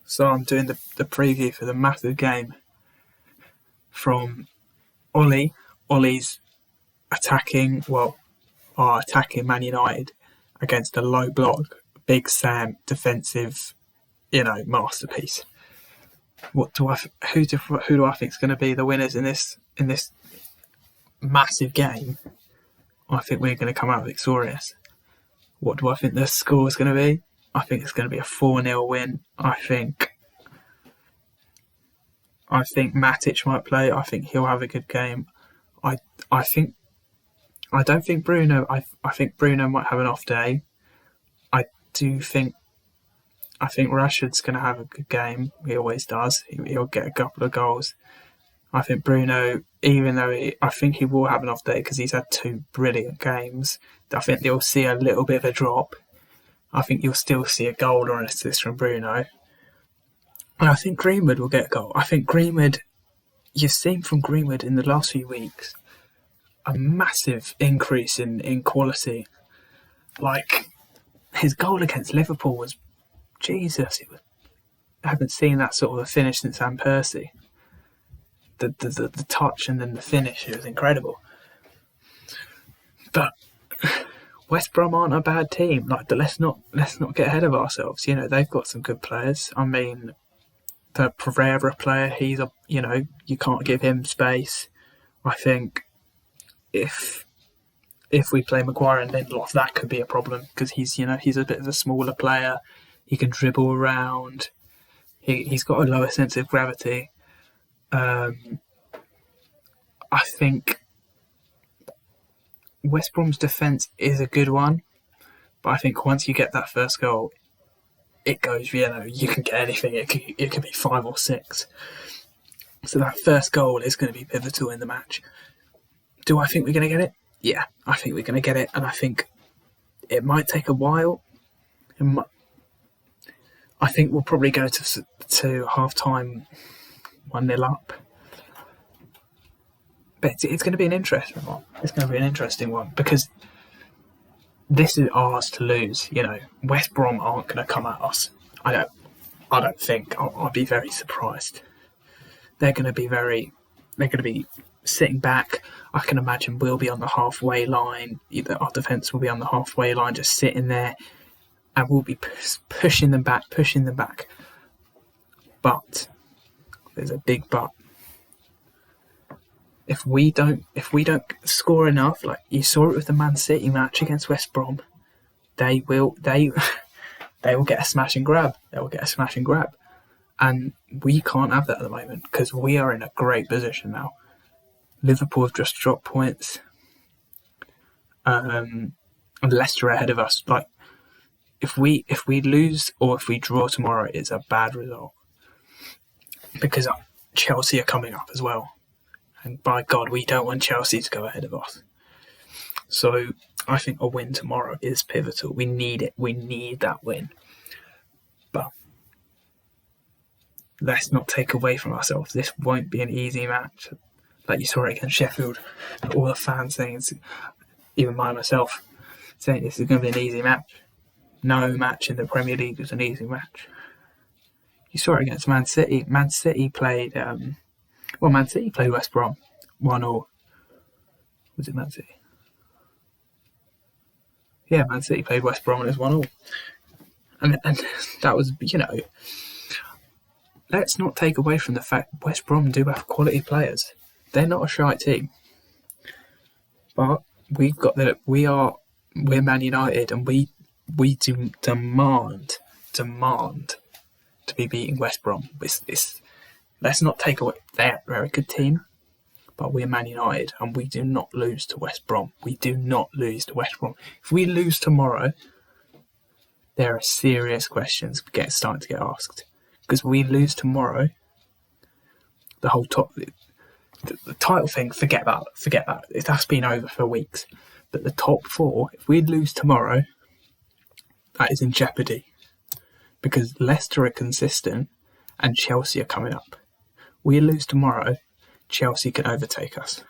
So I'm doing the preview for the massive game from Ollie. Ollie's attacking Man United against a low block, Big Sam defensive, masterpiece. Who do I think is going to be the winners in this massive game? I think we're going to come out victorious. What do I think the score is going to be? I think it's going to be a 4-0 win. I think Matic might play. I think he'll have a good game. I don't think Bruno. I think Bruno might have an off day. I think Rashford's going to have a good game. He always does. He'll get a couple of goals. I think Bruno, even though I think he will have an off day because he's had 2 brilliant games, I think you'll see a little bit of a drop. I think you'll still see a goal or an assist from Bruno. And I think Greenwood will get a goal. I think Greenwood, you've seen from Greenwood in the last few weeks, a massive increase in quality. Like, his goal against Liverpool was, Jesus, I haven't seen that sort of a finish since Van Persie. The touch and then the finish, it was incredible. But West Brom aren't a bad team. Like, let's not get ahead of ourselves. They've got some good players. I mean, the Pereira player, you can't give him space. I think if we play Maguire and Lindelof, that could be a problem because he's a bit of a smaller player. He can dribble around. He's got a lower sense of gravity. I think West Brom's defence is a good one, but I think once you get that first goal, it goes, you can get anything. It could be 5 or 6. So that first goal is going to be pivotal in the match. Do I think we're going to get it? Yeah, I think we're going to get it, and I think it might take a while. I think we'll probably go to half-time 1-0 up. But it's going to be an interesting one. It's going to be an interesting one because this is ours to lose. West Brom aren't going to come at us. I don't think. I'll be very surprised. They're going to be sitting back. I can imagine we'll be on the halfway line. Either our defence will be on the halfway line, just sitting there, and we'll be pushing them back. But there's a big but. If we don't score enough, like you saw it with the Man City match against West Brom, they will get a smash and grab. And we can't have that at the moment because we are in a great position now. Liverpool have just dropped points. And Leicester are ahead of us. Like, if we lose or if we draw tomorrow, it's a bad result. Because Chelsea are coming up as well. And by God, we don't want Chelsea to go ahead of us. So I think a win tomorrow is pivotal. We need it. We need that win. But let's not take away from ourselves. This won't be an easy match. Like you saw it against Sheffield. All the fans saying, even myself, saying this is going to be an easy match. No match in the Premier League is an easy match. You saw it against Man City. Man City played West Brom 1-1. Was it Man City? Yeah, Man City played West Brom and it was 1-1. And that was, let's not take away from the fact West Brom do have quality players. They're not a shite team. But we're Man United and we do demand to be beating West Brom. Let's not take away. They're a good team, but we're Man United and we do not lose to West Brom. If we lose tomorrow, there are serious questions starting to get asked. Because we lose tomorrow, the whole the title thing, forget that. That's been over for weeks. But the top 4, if we lose tomorrow, that is in jeopardy. Because Leicester are consistent and Chelsea are coming up. We lose tomorrow, Chelsea can overtake us.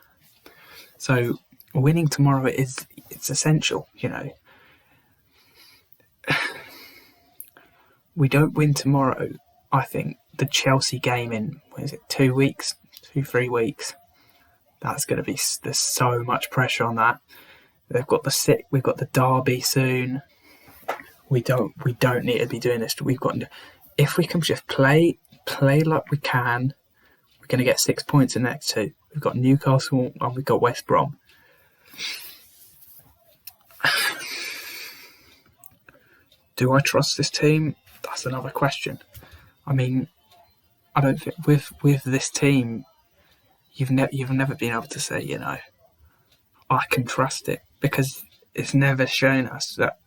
So winning tomorrow it's essential, We don't win tomorrow, I think the Chelsea game in, 2 weeks, 3 weeks, that's going to be, there's so much pressure on that. We've got the derby soon. We don't need to be doing this. If we can just play like we can, we're going to get 6 points in the next 2. We've got Newcastle and we've got West Brom. Do I trust this team? That's another question. I mean, I don't think with this team, you've never been able to say, I can trust it, because it's never shown us that.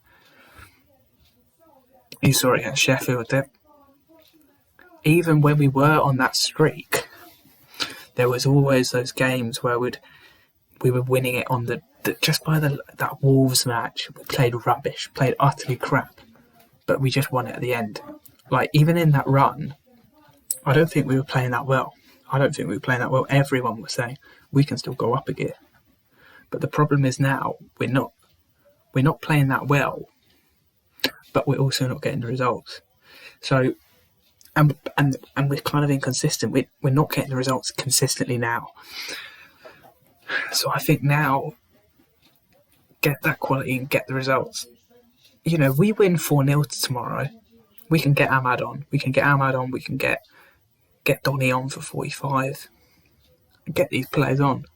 You saw it against Sheffield. Even when we were on that streak, there was always those games where we were winning it on just by that Wolves match. We played rubbish, played utterly crap, but we just won it at the end. Like, even in that run, I don't think we were playing that well. Everyone was saying we can still go up a gear, but the problem is now we're not playing that well, but we're also not getting the results. So, and we're kind of inconsistent. We're not getting the results consistently now. So I think now, get that quality and get the results. We win 4-0 tomorrow. We can get Ahmad on. We can get Donny on for 45. And get these players on.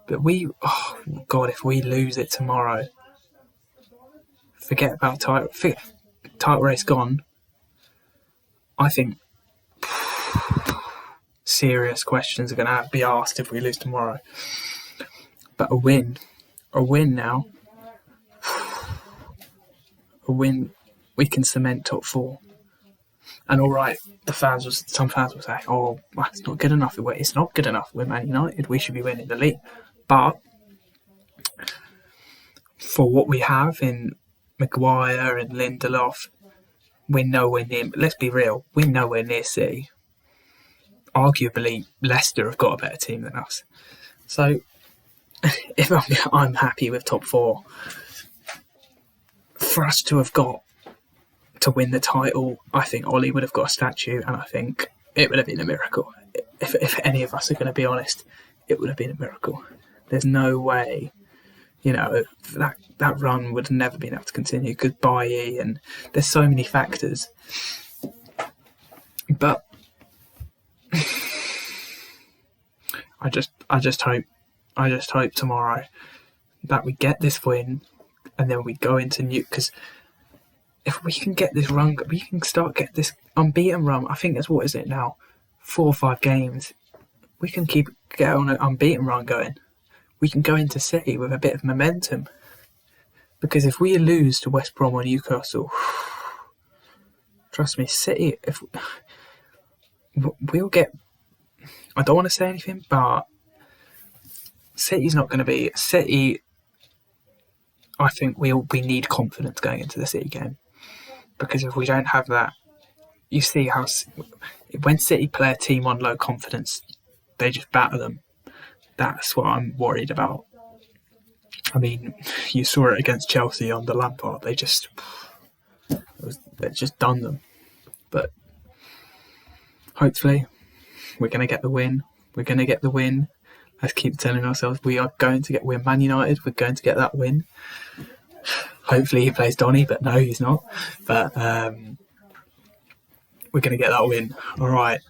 But if we lose it tomorrow, forget about title race gone. I think serious questions are going to be asked if we lose tomorrow. But a win now, we can cement top 4. And all right, some fans will say, "Oh, it's not good enough. It's not good enough. We're Man United. We should be winning the league." But for what we have in Maguire and Lindelof, we're nowhere near. Let's be real, we're nowhere near City. Arguably, Leicester have got a better team than us. So, if I'm happy with top 4, for us to have got to win the title, I think Ollie would have got a statue, and I think it would have been a miracle. If any of us are going to be honest, it would have been a miracle. There's no way, that run would have never been able to continue. Goodbye, and there's so many factors. But I just hope tomorrow that we get this win, and then we go into because if we can get this run, we can get this unbeaten run. I think that's, what is it now, 4 or 5 games. We can get on an unbeaten run going. We can go into City with a bit of momentum. Because if we lose to West Brom or Newcastle, trust me, City, we'll get. I don't want to say anything, but City's not going to be City. I think we need confidence going into the City game, because if we don't have that, you see how when City play a team on low confidence, they just batter them. That's what I'm worried about. I mean, you saw it against Chelsea under Lampard. They just done them. But hopefully, we're going to get the win. Let's keep telling ourselves we're Man United. We're going to get that win. Hopefully he plays Donny, but no, he's not. But we're going to get that win. All right.